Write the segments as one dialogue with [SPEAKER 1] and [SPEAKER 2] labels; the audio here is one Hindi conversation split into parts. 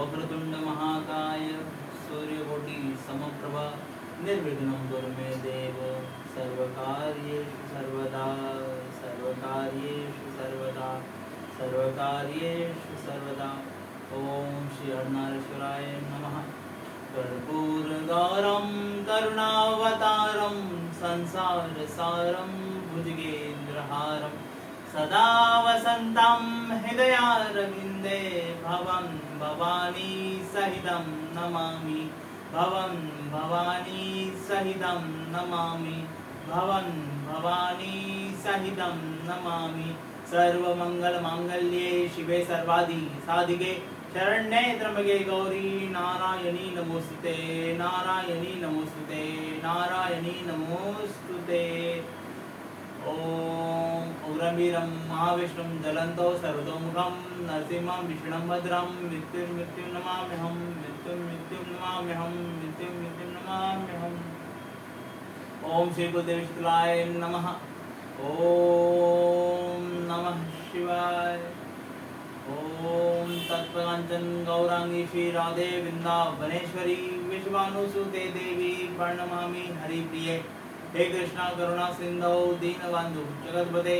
[SPEAKER 1] वक्रतुंड महाकाय सूर्यकोटि समप्रभा निर्विघ्नं कुरु मे देव सर्वकार्येषु सर्वदा सर्वकार्येषु सर्वदा सर्वकार्येषु सर्वदा। ओम श्री अर्धनारीश्वराय नमः। कर्पूरगौरं करुणावतारं संसारसारं भुजगेन्द्रहारं सदा वसन्तं हृदयारविन्दे भवं भवानी सहितं नमामि भवं भवानी सहितं नमामि भवं भवानी सहितं नमामि। सर्वमंगलमांगल्ये शिवे सर्वादि साधिके शरण्ये त्र्यंबके गौरी नारायणी नमोस्तुते नारायणी नमोस्तुते नारायणी नमोस्तुते। ओम उग्रवीरं महाविष्णुं ज्वलन्तो सर्वतोमुखं नरसिंहं विष्णुं भद्रं मृत्युं मृत्युं नमाम्यहं मृत्युं मृत्युं नमाम्यहं मृत्युं मृत्युं नमाम्यहं। ओम श्री गुरुदेव शुक्लाय नमः। ओम नमः शिवाय। ओम तत्कांचन गौरांगी श्री राधे वृंदावनेश्वरी विश्वानुसुते देवी प्रणमामि हरिप्रिये। हे कृष्णा करुणा सिंधौ दीनबंधु जगतपते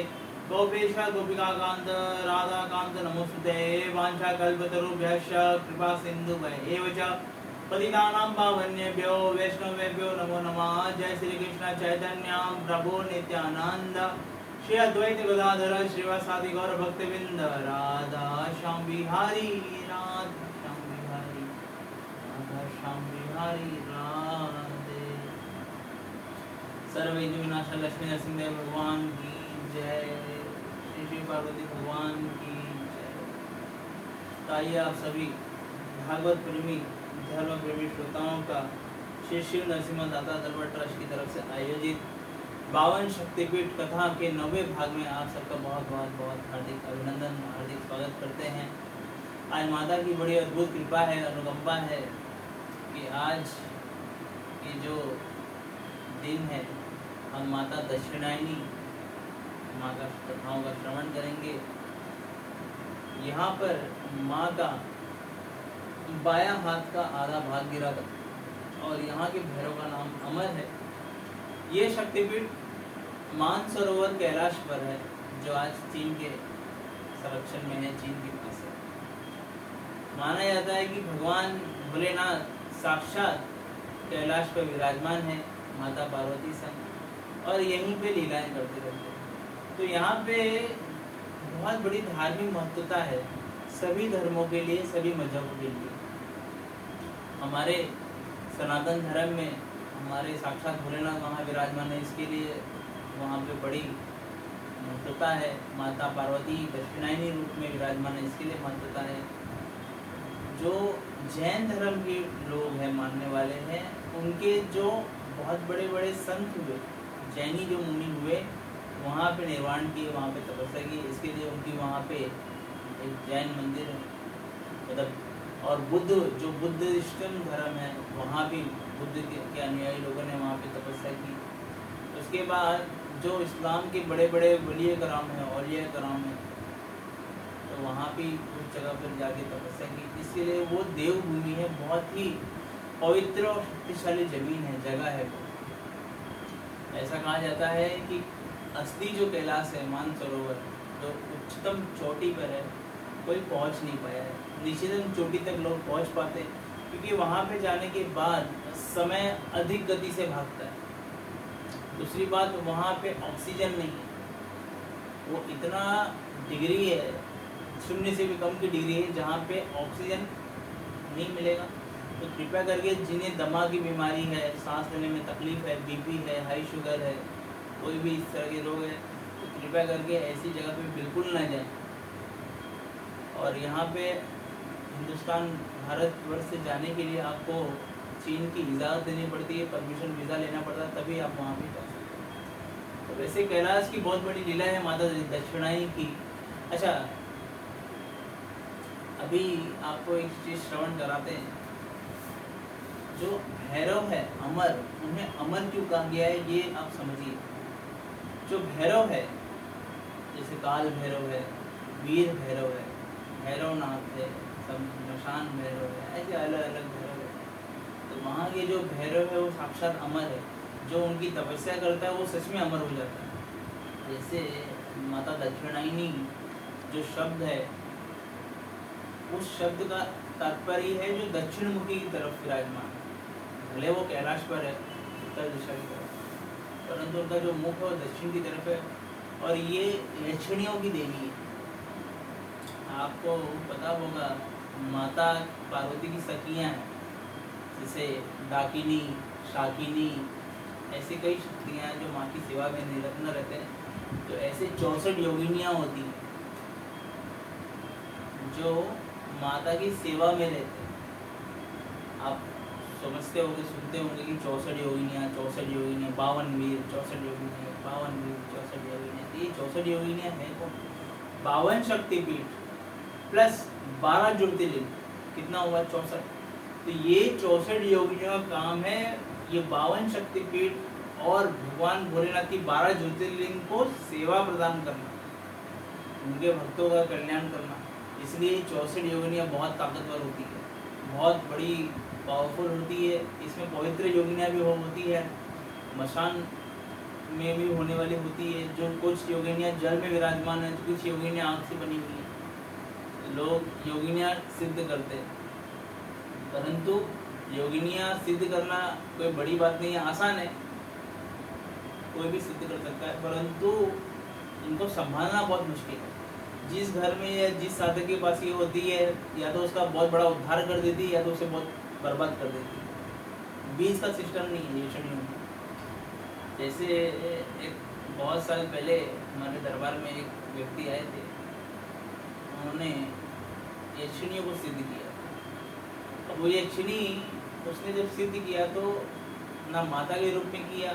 [SPEAKER 1] गोपेश गोपिका कांत राधा कांत नमोस्तुते। वांछा कल्पतरुभ्यश्च कृपा सिन्धुभ्येव च पतितानां पावनेभ्यो वैष्णवेभ्यो नमो नमः। जय श्री कृष्ण चैतन्य प्रभु नित्यानंद श्री अद्वैत गदाधर श्रीवासादि गौर भक्तवृंद राधा श्याम बिहारी राधा श्याम बिहारी राधा श्याम बिहारी राधे। सर्वविघ्न विनाशक लक्ष्मी नरसिंहदेव भगवान की जय। श्री श्री पार्वती भगवान की जय। तो आइए आप सभी भागवत प्रेमी धर्म प्रेमी श्रोताओं का श्री शिव नरसिम्हा दाता दरबार ट्रस्ट की तरफ से आयोजित 52 शक्तिपीठ कथा के 9वें भाग में आप सबका बहुत बहुत बहुत हार्दिक अभिनंदन हार्दिक स्वागत करते हैं। आज माता की बड़ी अद्भुत कृपा है अनुकंपा है कि आज की जो दिन है हम माता दक्षिणायनी माँ का कथाओं का श्रवण करेंगे। यहाँ पर माँ का बायां हाथ का आधा भाग गिरा था और यहाँ के भैरव का नाम अमर है। ये शक्तिपीठ मानसरोवर कैलाश पर है जो आज चीन के संरक्षण में है, चीन के पास है। माना जाता है कि भगवान भोलेनाथ साक्षात कैलाश पर विराजमान है माता पार्वती संग और यहीं पे लीलाएं करते रहते हैं। तो यहाँ पे बहुत बड़ी धार्मिक महत्वता है सभी धर्मों के लिए सभी मजहबों के लिए। हमारे सनातन धर्म में हमारे साक्षात भोलेनाथ वहाँ विराजमान है, इसके लिए वहाँ पे बड़ी महत्वता है। माता पार्वती दक्षिणायनी रूप में विराजमान है, इसके लिए महत्वता है। जो जैन धर्म के लोग हैं मानने वाले हैं उनके जो बहुत बड़े बड़े संत हुए जैनी जो मुनि हुए वहाँ पे निर्वाण किए, वहाँ पे तपस्या की, इसके लिए उनकी वहाँ पे एक जैन मंदिर मतलब और बुद्ध जो बुद्धिस्टम धर्म है वहाँ भी बुद्ध के अनुयायी लोगों ने वहाँ पे तपस्या की। उसके बाद जो इस्लाम के बड़े बड़े वलिय कराम हैं औलिया कराम हैं तो वहाँ भी उस जगह पर जाके तपस्या की। इसके लिए वो देवभूमि है, बहुत ही पवित्र और शक्तिशाली जमीन है, जगह है वो। ऐसा कहा जाता है कि असली जो कैलाश है मानसरोवर जो उच्चतम चोटी पर है कोई पहुंच नहीं पाया है। नीचेतम चोटी तक लोग पहुंच पाते क्योंकि वहां पे जाने के बाद समय अधिक गति से भागता है। दूसरी बात वहां पे ऑक्सीजन नहीं है, वो इतना डिग्री है, 0 से भी कम की डिग्री है जहाँ पे ऑक्सीजन नहीं मिलेगा। तो कृपया करके जिन्हें दमा की बीमारी है, सांस लेने में तकलीफ है, बीपी है, हाई शुगर है, कोई भी इस तरह के रोग है तो कृपया करके ऐसी जगह पे बिल्कुल ना जाएं। और यहाँ पे हिंदुस्तान भारतवर्ष से जाने के लिए आपको चीन की इजाज़त देनी पड़ती है, परमिशन वीज़ा लेना पड़ता है, तभी आप वहाँ पे जा सकते हैं। तो वैसे कैलाश की बहुत बड़ी लीला है माता दक्षिणायनी की। अच्छा, अभी आपको एक चीज़ श्रवण कराते हैं। जो भैरव है अमर, उन्हें अमर क्यों कहा गया है ये आप समझिए। जो भैरव है जैसे काल भैरव है, वीर भैरव है, भैरवनाथ है, शमशान भैरव है, ऐसे अलग अलग भैरव है। तो वहाँ के जो भैरव है वो साक्षात अमर है, जो उनकी तपस्या करता है वो सच में अमर हो जाता है। जैसे माता दक्षिणायनी जो शब्द है, उस शब्द का तात्पर्य है जो दक्षिण मुखी की तरफ विराजमान है। भले वो कैलाश पर है उत्तर दिशा की तरफ, परंतु उनका जो मुख है वो दक्षिण की तरफ है, और ये यक्षिणियों की देवी है। आपको पता होगा माता पार्वती की सखियाँ हैं, जैसे डाकिनी, शाकिनी, ऐसी कई शक्तियाँ हैं जो माँ की सेवा में निरत्न रहते हैं। तो ऐसे 64 योगिनियाँ होती हैं जो माता की सेवा में रहते हैं। आप समझते होंगे, सुनते होंगे कि 64 योगिनियाँ, 52 वीर, 64 योगिनियाँ, 52 वीर, 64 योगिनियाँ। ये 64 योगिनियाँ है कौन? 52 शक्तिपीठ प्लस 12 ज्योतिर्लिंग, कितना हुआ? 64। तो ये 64 योगिनियों का काम है ये 52 शक्तिपीठ और भगवान भोलेनाथ की 12 ज्योतिर्लिंग को सेवा प्रदान करना, उनके भक्तों का कल्याण करना। इसलिए 64 योगिनियाँ बहुत ताकतवर होती है, बहुत बड़ी पावरफुल होती है। इसमें पवित्र योगिनियाँ भी होती है, मशान में भी होने वाली होती है। जो कुछ योगिनियाँ जल में विराजमान है, कुछ योगिनियाँ आँख से बनी हुई है। लोग योगिनियाँ सिद्ध करते हैं, परंतु योगिनियाँ सिद्ध करना कोई बड़ी बात नहीं है, आसान है, कोई भी सिद्ध कर सकता है, परंतु इनको संभालना बहुत मुश्किल है। जिस घर में या जिस साधक के पास ये होती है, या तो उसका बहुत बड़ा उद्धार कर देती है या तो उसे बहुत बर्बाद कर देती है। बीच का सिस्टम नहीं है यक्षिणियों में। जैसे एक बहुत साल पहले हमारे दरबार में एक व्यक्ति आए थे, उन्होंने यक्षिणियों को सिद्ध किया। अब वो यक्षिणी उसने जब सिद्ध किया तो ना माता के रूप में किया,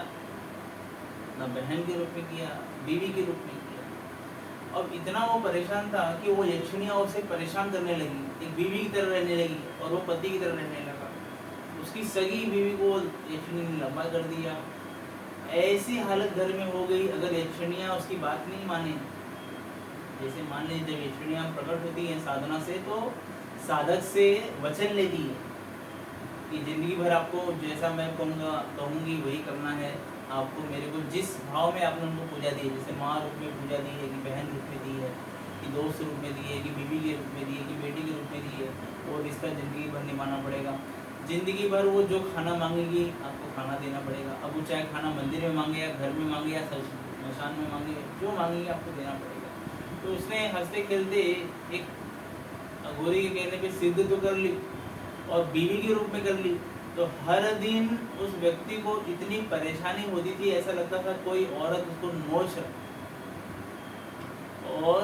[SPEAKER 1] ना बहन के रूप में किया, बीवी के रूप में किया। अब इतना वो परेशान था कि वो यक्षिणियाँ उसे परेशान करने लगी, एक बीवी की तरह रहने लगी और वो पति की तरह रहने लगा। उसकी सगी बीवी को यक्षिणी ने लंबा कर दिया। ऐसी हालत घर में हो गई अगर यक्षिणियाँ उसकी बात नहीं माने। जैसे मान लीजिए जब यक्षिणियाँ प्रकट होती हैं साधना से, तो साधक से वचन लेती है कि जिंदगी भर आपको जैसा मैं कहूँगी वही करना है। आपको मेरे को जिस भाव में आपने उनको पूजा दी है, जैसे माँ रूप में पूजा दी है, कि बहन रूप में दी है, कि दोस्त रूप में दी है, कि बीवी के रूप में दी है, कि बेटी के रूप में दी है, वो रिश्ता जिंदगी भर निभाना पड़ेगा। जिंदगी भर वो जो खाना मांगेगी आपको खाना देना पड़ेगा। अब वो चाहे खाना मंदिर में मांगे या घर में मांगे या मशान में मांगे, जो मांगेगी आपको देना पड़ेगा। तो उसने हंसते खेलते एक अघोरी के कहने पे सिद्ध तो कर ली और बीवी के रूप में कर ली। तो हर दिन उस व्यक्ति को इतनी परेशानी होती थी, ऐसा लगता था कोई औरत उसको नोच रही। और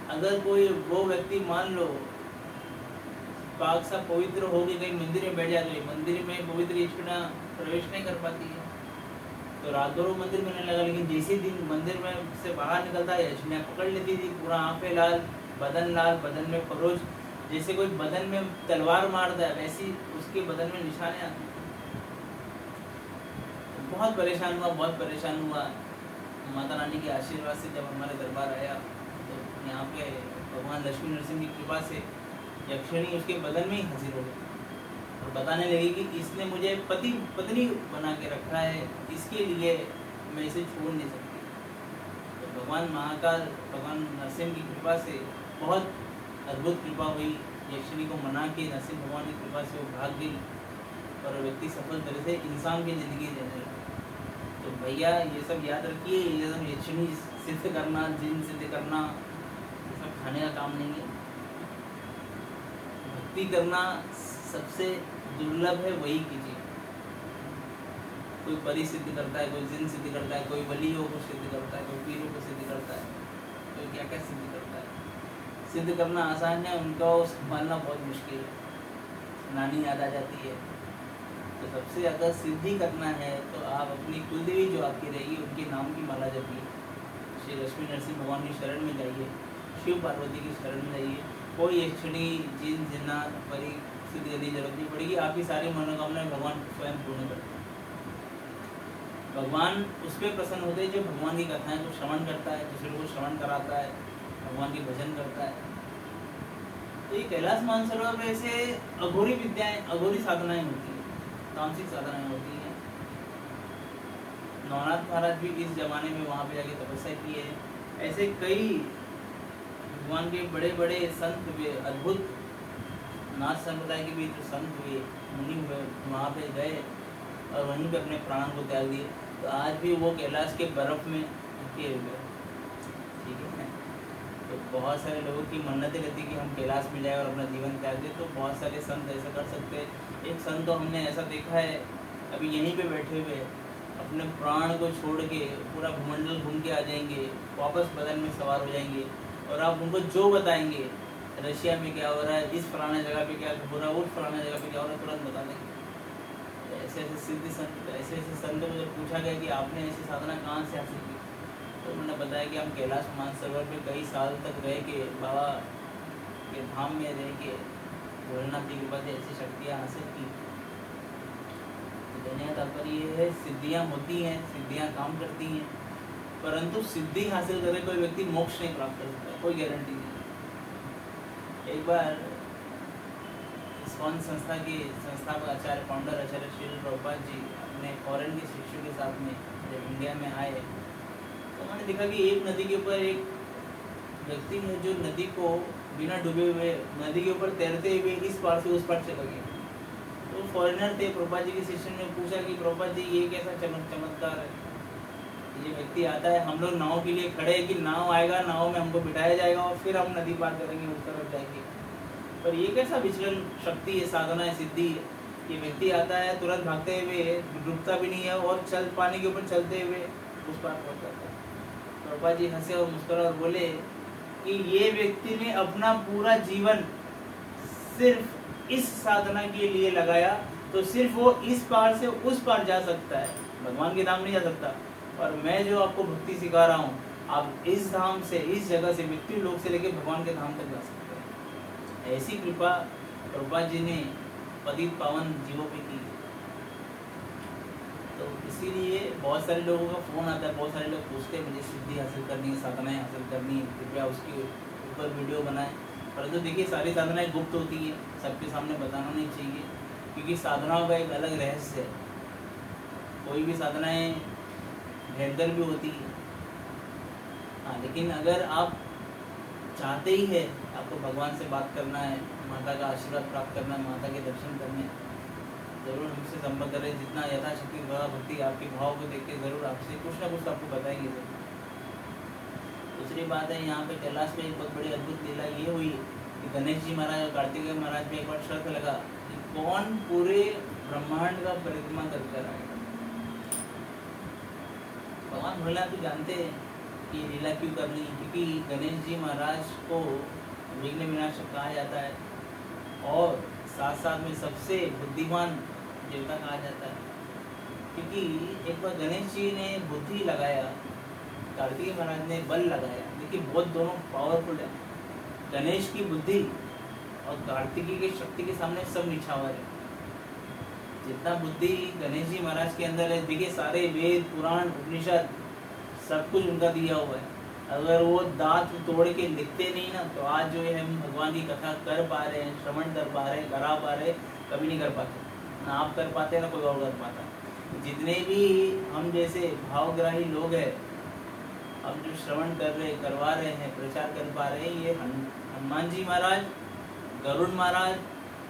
[SPEAKER 1] अगर कोई वो व्यक्ति मान लो पाक सा पवित्र हो गई, कहीं मंदिर में बैठ जाती है, मंदिर में पवित्र यक्षिणा प्रवेश नहीं कर पाती है, तो रात भर वो मंदिर में नहीं लगा। लेकिन जैसे दिन मंदिर में से बाहर निकलता है यक्षिणा पकड़ लेती थी, पूरा आंखें लाल, बदन में फरोज, जैसे कोई बदन में तलवार मारता है वैसी उसके बदन में निशाने आते। बहुत परेशान हुआ। माता रानी के आशीर्वाद से जब हमारे दरबार आया तो यहाँ पे भगवान लक्ष्मी नरसिंह की कृपा से यक्षिणी उसके बदन में ही हाजिर हो गई और बताने लगी कि इसने मुझे पति पत्नी बना के रखा है, इसके लिए मैं इसे छोड़ नहीं सकती। तो भगवान महाकाल, भगवान नरसिंह की कृपा से बहुत अद्भुत कृपा हुई। यक्षिणी को मना के नरसिंह भगवान की कृपा से वो भाग गई और व्यक्ति सफल तरह से इंसान की जिंदगी जीने लगा। तो भैया ये सब याद रखिए, ये सब यक्षिणी सिद्ध करना, जिन सिद्ध करना, ये सब खाने का काम नहीं है। भक्ति करना सबसे दुर्लभ है, वही कीजिए। कोई परी सिद्ध करता है, कोई जिन सिद्ध करता है, कोई वलियों को सिद्ध करता है, कोई पीरों को सिद्ध करता है, कोई क्या क्या सिद्ध करता है। सिद्ध करना आसान है, उनका संभालना बहुत मुश्किल है। नानी याद आ जाती है। तो सबसे अगर सिद्धि करना है तो आप अपनी कुलदेवी जो आपकी रहेगी उनके नाम की माला जपिए, श्री लक्ष्मी नरसिंह भगवान की शरण में जाइए, शिव पार्वती की शरण में जाइए। कोई यक्षिणी, जिन, जिन्नात, परी सिद्ध करने की जरूरत नहीं पड़ेगी। आपकी सारी मनोकामनाएं भगवान स्वयं पूर्ण करते हैं। भगवान उस पर प्रसन्न होते हैं जो भगवान की कथाएं को श्रवण करता है, दूसरे को श्रवण कराता है, भगवान की भजन करता है। तो ये कैलाश मानसरोवर में ऐसे अघोरी विद्याएं, अघोरी साधनाएं होती हैं, तांत्रिक साधनाएं होती हैं। नवनाथ महाराज भी इस जमाने में वहाँ पे जाके तपस्या किए हैं। ऐसे कई भगवान के बड़े बड़े संत हुए, अद्भुत नाथ संप्रदाय के भी जो संत हुए, मुनि हुए, वहाँ पे गए और वहीं पे अपने प्राण को त्याग दिए। तो आज भी वो कैलाश के बर्फ में रुके हुए, ठीक है। तो बहुत सारे लोगों की मन्नतें रहती कि हम कैलाश में जाए और अपना जीवन त्याग दें, तो बहुत सारे संत ऐसा कर सकते हैं। एक संत तो हमने ऐसा देखा है, अभी यहीं पे बैठे हुए अपने प्राण को छोड़ के पूरा भूमंडल घूम के आ जाएंगे, वापस बदन में सवार हो जाएंगे, और आप उनको जो बताएंगे रशिया में क्या हो रहा है, इस फलाना जगह पे क्या हो रहा है, उस फलाना जगह पे क्या हो रहा है, तुरंत बता देंगे। तो ऐसे ऐसे सिद्ध संत, ऐसे ऐसे संतों को जब पूछा गया कि आपने ऐसी साधना कहाँ से हासिल की, तो उन्होंने बताया कि हम कैलाश मानसरोवर में कई साल तक रह के, बाबा के धाम में रह के भोलेनाथ की कृपा से ऐसी शक्तियाँ हासिल की। तो कहने का तात्पर्य ये है, सिद्धियाँ होती हैं, सिद्धियाँ काम करती हैं, परंतु सिद्धि हासिल करे कोई व्यक्ति मोक्ष नहीं प्राप्त कर सकता, कोई गारंटी नहीं। एक बार इस्कॉन संस्था के संस्थापक आचार्य, फाउंडर आचार्य श्री प्रभुपाद जी अपने फॉरेन के शिष्यों के साथ में जब इंडिया में आए, तो उन्होंने देखा कि एक नदी के ऊपर एक व्यक्ति है जो नदी को बिना डूबे हुए नदी के ऊपर तैरते हुए इस पार से उस पार चला गया। तो फॉरेनर थे, प्रभुपाद जी के शिष्य ने पूछा कि प्रभुपाद जी ये कैसा चमत्कार है, ये व्यक्ति आता है, हम लोग नाव के लिए खड़े हैं कि नाव आएगा, नाव में हमको बिठाया जाएगा और फिर हम नदी पार करेंगे, उस तरफ जाएंगे, पर ये कैसा विचलन शक्ति है, साधना है, सिद्धि है। ये व्यक्ति आता है, तुरंत भागते हुए, डूबता भी नहीं है और चल पानी के ऊपर चलते हुए उस पार पहुंच जाता है। प्रभुपाद जी हंसे और मुस्कुरा और बोले कि ये व्यक्ति ने अपना पूरा जीवन सिर्फ इस साधना के लिए लगाया, तो सिर्फ वो इस पार से उस पार जा सकता है, भगवान के धाम नहीं जा सकता। और मैं जो आपको भक्ति सिखा रहा हूँ, आप इस धाम से, इस जगह से, मृत्यु लोक से लेकर भगवान के धाम तक जा सकते हैं। ऐसी कृपा प्रभुपाद जी ने पतित पावन जीवों पे की। तो इसीलिए बहुत सारे लोगों का फ़ोन आता है, बहुत सारे लोग पूछते हैं मुझे सिद्धि हासिल करनी है, साधनाएं हासिल करनी है, कृपया उसके ऊपर वीडियो बनाएं। परंतु देखिए, सारी साधनाएं गुप्त होती है, सबके सामने बताना नहीं चाहिए, क्योंकि साधनाओं का एक अलग रहस्य है। कोई भी साधनाएं भयंकर भी होती है, हाँ, लेकिन अगर आप चाहते ही है, आपको भगवान से बात करना है, माता का आशीर्वाद प्राप्त करना है, माता के दर्शन करने, ज़रूर हमसे संपर्क करें। जितना यथाशक्ति भक्ति आपके भाव को देख के ज़रूर आपसे कुछ ना कुछ आपको बताएंगे ज़रूर। दूसरी बात है, यहाँ पे कैलाश में एक बहुत बड़ी अद्भुत लीला ये हुई कि गणेश जी महाराज और कार्तिकेय महाराज में एक बार शर्त लगा कि कौन पूरे ब्रह्मांड का परिक्रमा कर आएगा। भगवान भोलेनाथ तो जानते हैं कि लीला क्यों करनी, क्योंकि गणेश जी महाराज को विघ्न विनाशक कहा जाता है और साथ साथ में सबसे बुद्धिमान देवता कहा जाता है। क्योंकि एक बार गणेश जी ने बुद्धि लगाया, कार्तिकेय महाराज ने बल लगाया। देखिए, बहुत दोनों पावरफुल है। गणेश की बुद्धि और कार्तिकेय की शक्ति के सामने सब निछावर है। जितना बुद्धि गणेश जी महाराज के अंदर है, देखिए सारे वेद पुराण उपनिषद सब कुछ उनका दिया हुआ है। अगर वो दांत तोड़ के लिखते नहीं ना, तो आज जो है हम भगवान की कथा कर पा रहे हैं, श्रवण कर पा रहे हैं, करा पा रहे, कभी नहीं कर पाते। ना आप कर पाते, ना कोई और कर पाता। जितने भी हम जैसे भावग्राही लोग हैं, हम जो श्रवण कर रहे, करवा रहे हैं, प्रचार कर पा रहे हैं, ये हनुमान जी महाराज, गरुड़ महाराज,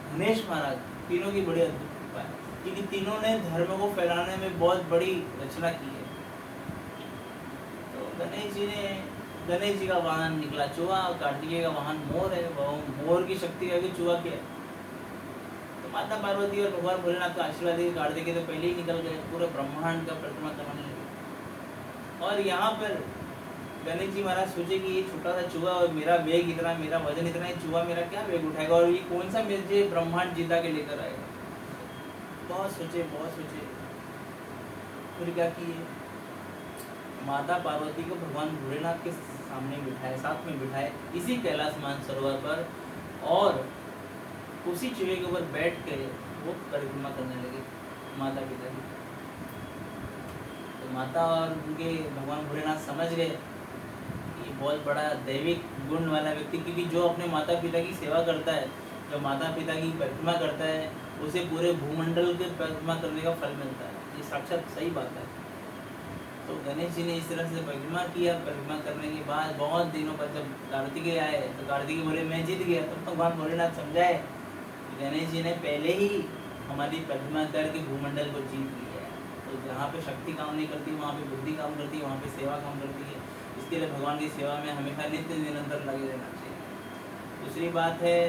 [SPEAKER 1] गणेश महाराज, तीनों की बड़ी अद्भुत कृपा है, क्योंकि तीनों ने धर्म को फैलाने में बहुत बड़ी रचना की है। तो गणेश जी का वाहन निकला चूहा, और कार्तिकेय का वाहन मोर है। मोर की शक्ति है कि चूहा क्या है। तो माता पार्वती और भगवान भोलेनाथ का आशीर्वाद देकर कार्तिकेय तो पहले ही निकल गए, पूरे ब्रह्मांड का परिक्रमा करने लगे। और यहाँ पर गणेश जी महाराज सोचे कि ये छोटा सा चूहा और मेरा वेग इतना, मेरा वजन इतना, है चूहा मेरा क्या वेग उठाएगा और ये कौन सा मुझे ब्रह्मांड जीता के लेकर आएगा। बहुत सोचे, फिर क्या किए, माता पार्वती को भगवान भोलेनाथ के सामने बिठाए, साथ में बिठाए इसी कैलाश मानसरोवर पर, और उसी चूहे के ऊपर बैठ कर वो परिक्रमा करने लगे माता पिता की। तो माता और उनके भगवान भोलेनाथ समझ गए कि बहुत बड़ा दैविक गुण वाला व्यक्ति, क्योंकि जो अपने माता पिता की सेवा करता है, जो माता पिता की परिक्रमा करता है, उसे पूरे भूमंडल के परिक्रमा करने का फल मिलता है। ये साक्षात सही बात है। तो गणेश जी ने इस तरह से परिक्रमा किया। परिक्रमा करने के बाद बहुत दिनों पर जब कार्तिकेय आए तो कार्तिकेय बोले मैं जीत गया। तो भगवान भोलेनाथ समझाए कि गणेश जी ने पहले ही हमारी परिक्रमा करके भूमंडल को जीत लिया है। तो जहाँ पे शक्ति काम नहीं करती वहाँ पे बुद्धि काम करती है, वहाँ पे सेवा काम करती है। इसके लिए भगवान की सेवा में हमेशा नित्य निरंतर लगे रहना चाहिए। दूसरी बात है,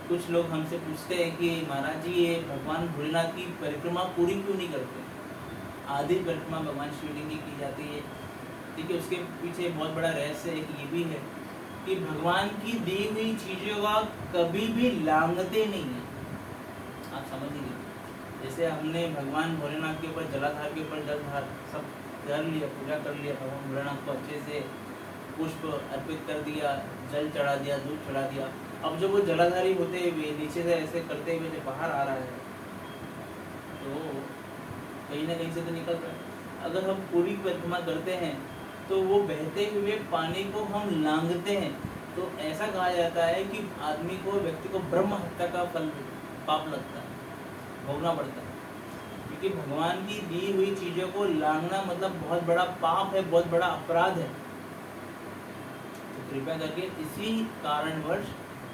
[SPEAKER 1] कुछ लोग हमसे पूछते हैं कि महाराज जी ये भगवान भोलेनाथ की परिक्रमा पूरी क्यों नहीं करते। आधी परिक्रमा भगवान शिवलिंग की जाती है। देखिए उसके पीछे बहुत बड़ा रहस्य एक ये भी है कि भगवान की दी हुई चीज़ों का कभी भी लांघते नहीं है। आप समझिए, जैसे हमने भगवान भोलेनाथ के ऊपर जलाधार के ऊपर जलधार सब कर लिया, पूजा कर लिया, भगवान भोलेनाथ को अच्छे से पुष्प अर्पित कर दिया, जल चढ़ा दिया, दूध चढ़ा दिया। अब जब वो जलाधारी होते हुए नीचे से ऐसे करते हुए जब बाहर आ रहा है तो कहीं ना कहीं से तो निकल रहा है। अगर हम पूरी परिक्रमा करते हैं तो वो बहते हुए पानी को हम लांघते हैं तो ऐसा कहा जाता है कि आदमी को, व्यक्ति को ब्रह्म हत्या का फल पाप लगता है, भोगना पड़ता है। क्योंकि भगवान की दी हुई चीज़ों को लांघना मतलब बहुत बड़ा पाप है, बहुत बड़ा अपराध है। तो कृपया करके इसी कारणवश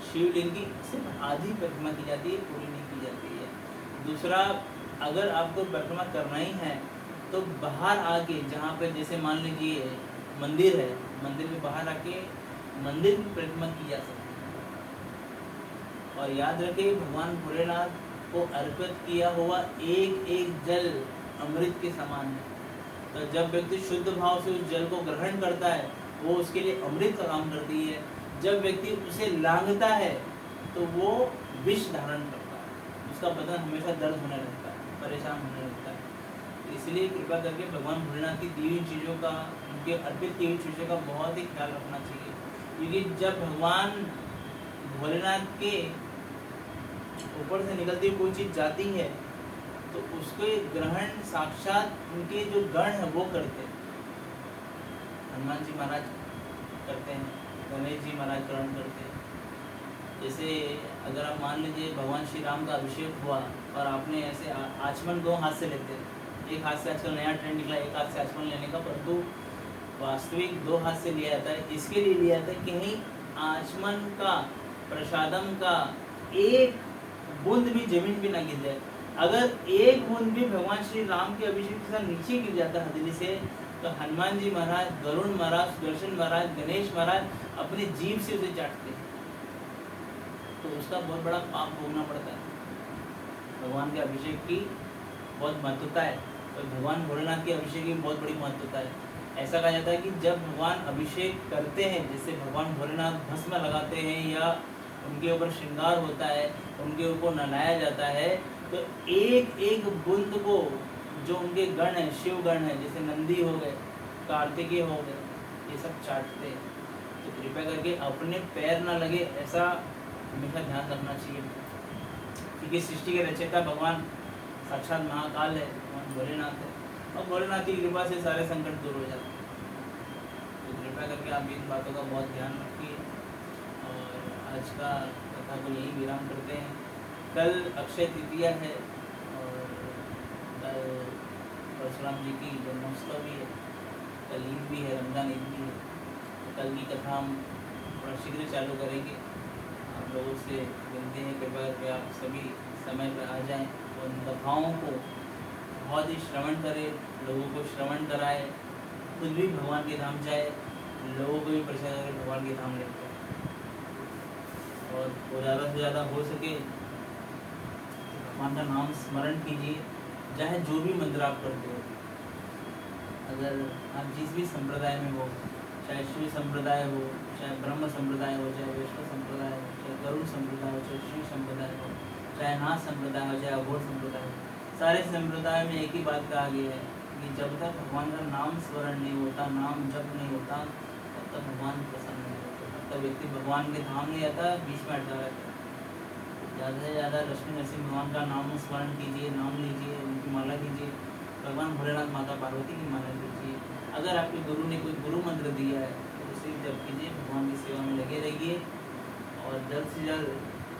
[SPEAKER 1] शिवलिंग की सिर्फ आधी परिक्रमा की जाती है, पूरी नहीं की जाती है। दूसरा, अगर आपको परिक्रमा करना ही है तो बाहर आके, जहाँ पे जैसे मान लीजिए मंदिर है, मंदिर के बाहर आके मंदिर की परिक्रमा की जा सकती है। और याद रखिए भगवान भोलेनाथ को अर्पित किया हुआ एक एक जल अमृत के समान है। तो जब व्यक्ति शुद्ध भाव से उस जल को ग्रहण करता है वो उसके लिए अमृत का काम करती है। जब व्यक्ति उसे लांघता है तो वो विष धारण करता है, उसका बदन हमेशा दर्द होने लगता है, परेशान होने लगता है। इसलिए कृपया करके भगवान भोलेनाथ की दी हुई चीज़ों का, उनके अर्पित की हुई चीज़ों का बहुत ही ख्याल रखना चाहिए। क्योंकि जब भगवान भोलेनाथ के ऊपर से निकलती हुई कोई चीज़ जाती है तो उसके ग्रहण साक्षात उनके जो गण हैं वो करते हैं। हनुमान जी महाराज करते हैं, गणेश जी महाराज ग्रहण करते हैं। जैसे अगर आप मान लीजिए भगवान श्री राम का अभिषेक हुआ और आपने ऐसे आचमन दो हाथ से लेते हैं। एक हाथ से आजकल नया ट्रेंड निकला एक हाथ से आचमन लेने का, परंतु वास्तविक दो हाथ से लिया जाता है। इसके लिए लिया जाता है कहीं आचमन का, प्रसादम का एक बूंद भी जमीन पे ना गिर जाए। अगर एक बूंद भी भगवान श्री राम के अभिषेक के साथ नीचे गिर जाता है हथेली से तो हनुमान जी महाराज, गरुण महाराज, सुदर्शन महाराज, गणेश महाराज अपनी जीभ से उसे चाटते हैं। तो उसका बहुत बड़ा पाप भोगना पड़ता है। भगवान के अभिषेक की बहुत महत्वता है और भगवान भोलेनाथ के अभिषेक की बहुत बड़ी महत्वता है। ऐसा कहा जाता है कि जब भगवान अभिषेक करते हैं, जैसे भगवान भोलेनाथ भस्म लगाते हैं या उनके ऊपर श्रृंगार होता है, उनके ऊपर नहलाया जाता है, तो एक एक बूंद को जो उनके गण हैं, शिव गण हैं, जैसे नंदी हो गए, कार्तिकेय हो गए, ये सब चाटते हैं। तो कृपया करके अपने पैर ना लगे ऐसा हमेशा ध्यान रखना चाहिए। क्योंकि सृष्टि के रचयिता भगवान साक्षात महाकाल है, भगवान भोलेनाथ है और भोलेनाथ की कृपा से सारे संकट दूर हो जाते हैं। तो कृपया करके आप इन बातों का बहुत ध्यान रखिए। और आज का कथा को यही विराम करते हैं। कल अक्षय तृतीया है और कल परशुराम जी की जन्मोत्सव भी है, कल ईद भी है, रमजान ईद भी है। तो कल की कथा हम थोड़ा शीघ्र चालू करेंगे। आप लोगों से विनती है कृपया करके आप सभी समय पर आ जाएं और इन कथाओं को बहुत ही श्रवण करें, लोगों को श्रवण कराए, खुद भी भगवान के धाम जाए, लोगों को भी प्रचार करें भगवान के धाम लेकर। और ज़्यादा से ज़्यादा हो सके भगवान का नाम स्मरण कीजिए, चाहे जो भी मंत्र आप करते हो। अगर आप जिस भी संप्रदाय में हो, चाहे शिव संप्रदाय हो, चाहे ब्रह्म संप्रदाय हो, चाहे वैष्णव संप्रदाय हो, चाहे गरुड़ संप्रदाय हो, चाहे शिव संप्रदाय हो, चाहे नाथ संप्रदाय हो, चाहे अघोर संप्रदाय हो, सारे संप्रदाय में एक ही बात कहा गया है कि जब तक भगवान का नाम स्मरण नहीं होता, नाम जप नहीं होता, तब तक भगवान प्रसन्न नहीं होता, तब तक व्यक्ति भगवान के धाम नहीं आता, बीच में अटका रहता है। ज़्यादा से ज़्यादा लक्ष्मी नरसिंह भगवान का नाम स्मरण कीजिए, नाम लीजिए, उनकी माला कीजिए, भगवान भोलेनाथ माता पार्वती की माला कीजिए। अगर आपके गुरु ने कोई गुरु मंत्र दिया है तो सिर्फ जप कीजिए, भगवान की सेवा में लगे रहिए और जल्द से जल्द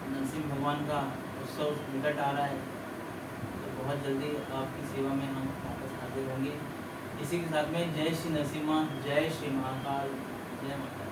[SPEAKER 1] नरसिंह भगवान का उत्सव निकट आ रहा है, तो बहुत जल्दी आपकी सेवा में हम वापस हाजिर होंगे। इसी के साथ में जय श्री नरसिम्हा, जय श्री महाकाल, जय माता।